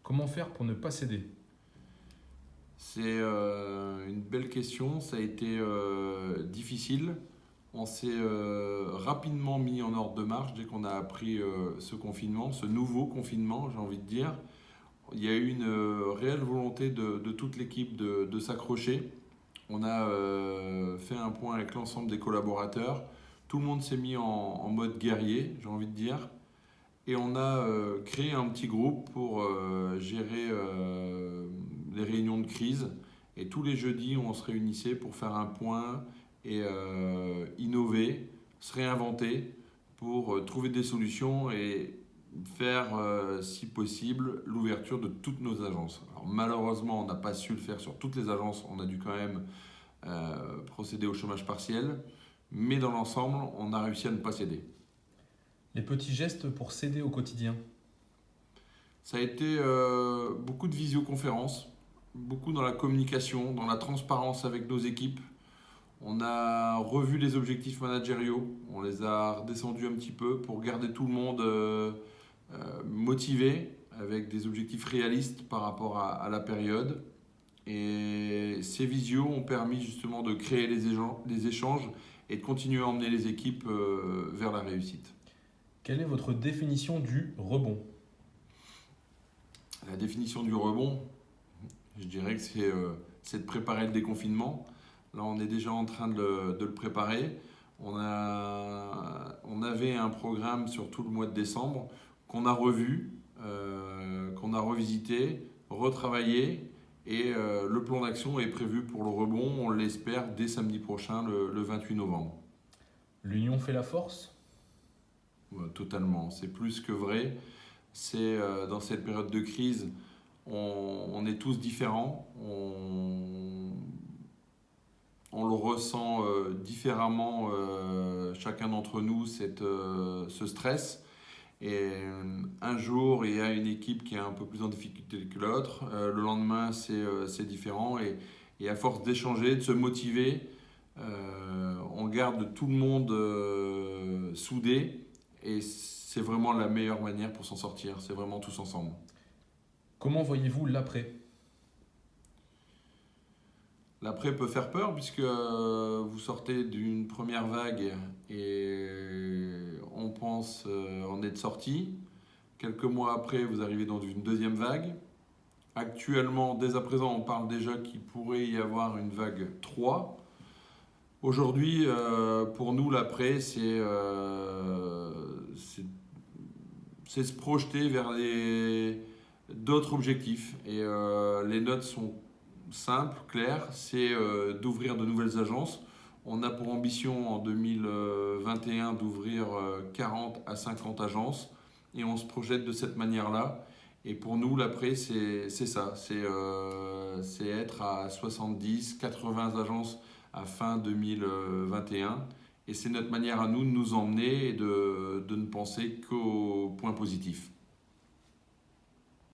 Comment faire pour ne pas céder? C'est une belle question, ça a été difficile. On s'est rapidement mis en ordre de marche dès qu'on a appris ce confinement, ce nouveau confinement, j'ai envie de dire. Il y a eu une réelle volonté de toute l'équipe de s'accrocher. On a fait un point avec l'ensemble des collaborateurs. Tout le monde s'est mis en mode guerrier, j'ai envie de dire. Et on a créé un petit groupe pour gérer les réunions de crise. Et tous les jeudis, on se réunissait pour faire un point et innover, se réinventer pour trouver des solutions et faire, si possible, l'ouverture de toutes nos agences. Alors, malheureusement, on n'a pas su le faire sur toutes les agences. On a dû quand même procéder au chômage partiel. Mais dans l'ensemble, on a réussi à ne pas céder. Les petits gestes pour s'aider au quotidien. Ça a été beaucoup de visioconférences, beaucoup dans la communication, dans la transparence avec nos équipes. On a revu les objectifs managériaux, on les a redescendus un petit peu pour garder tout le monde motivé avec des objectifs réalistes par rapport à la période. Et ces visios ont permis justement de créer les échanges et de continuer à emmener les équipes vers la réussite. Quelle est votre définition du rebond? La définition du rebond, je dirais que c'est de préparer le déconfinement. Là, on est déjà en train de le préparer. On avait un programme sur tout le mois de décembre qu'on a revu, qu'on a revisité, retravaillé. Et le plan d'action est prévu pour le rebond, on l'espère, dès samedi prochain, le 28 novembre. L'union fait la force? Ouais, totalement, c'est plus que vrai. C'est dans cette période de crise, on est tous différents, on le ressent différemment, chacun d'entre nous, ce stress. Et un jour, il y a une équipe qui est un peu plus en difficulté que l'autre. Le lendemain, c'est différent. Et à force d'échanger, de se motiver, on garde tout le monde soudé. Et c'est vraiment la meilleure manière pour s'en sortir. C'est vraiment tous ensemble. Comment voyez-vous l'après? L'après peut faire peur puisque vous sortez d'une première vague et on pense en être sorti. Quelques mois après, vous arrivez dans une deuxième vague. Actuellement, dès à présent, on parle déjà qu'il pourrait y avoir une vague 3. Aujourd'hui, pour nous, l'après, c'est se projeter vers d'autres objectifs. Et les notes sont simples, claires, c'est d'ouvrir de nouvelles agences. On a pour ambition en 2021 d'ouvrir 40 à 50 agences et on se projette de cette manière-là. Et pour nous, l'après, c'est ça, c'est être à 70, 80 agences à fin 2021. Et c'est notre manière à nous de nous emmener et de ne penser qu'aux points positifs.